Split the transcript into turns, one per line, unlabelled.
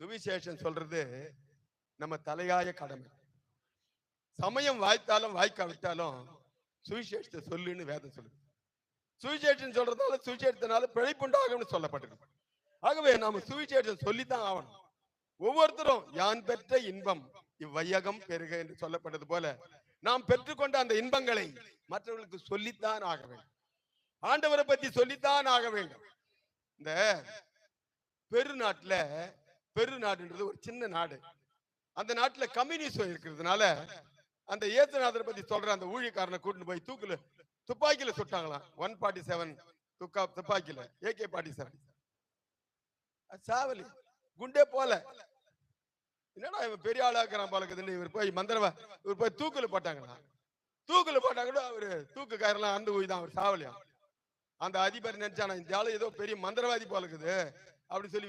சுவிசேஷம் சொல்றது நம்ம தலையாய கடமை. சமயம் வாய்த்தாலும் வாய்க்காவிட்டாலும் சுவிசேஷத்தை சொல்லுன்னு வேதம் சொல்லுது. சுவிசேஷம் சொல்றதால சுவிசேஷத்தினால பிழைப்புண்டாகும்னு சொல்லப்பட்டிருக்கு. ஆகவே நாம சுவிசேஷம் சொல்லித்தான் ஆகணும். ஒவ்வொருத்தரும் யான் பெற்ற இன்பம் இவ்வையகம் பெருக என்று சொல்லப்பட்டது போல நாம் பெற்றுக்கொண்ட அந்த இன்பங்களை மற்றவர்களுக்கு சொல்லித்தான் ஆக வேண்டும். ஆண்டவரை பத்தி சொல்லித்தான் ஆக வேண்டும். இந்த பெருநாடுன்றது ஒரு சின்ன நாடு. அந்த நாட்டுல கம்யூனிசம் இருக்கிறதுனால அந்த ஏசுநாதரை பத்தி சொல்ற அந்த ஊழியக்காரனை கூட்டிட்டு போய் துப்பாக்கியில சுட்டாங்களாம். 147 துப்பாக்கியில AK-47 சாவலி குண்டே போல. என்னடா இவன் பெரிய ஆளாக்குறான் பழக்குதுன்னு இவர் போய் தூக்குல போட்டாங்களா? தூக்குல போட்டாங்களோ அவரு தூக்கு கயிறெல்லாம் அந்த ஊய் தான் அவர் சாவலியா. அந்த அதிபர் நினைச்சானா இந்த ஆளு ஏதோ பெரிய மந்திரவாதி போல இருக்குது அப்படி சொல்லி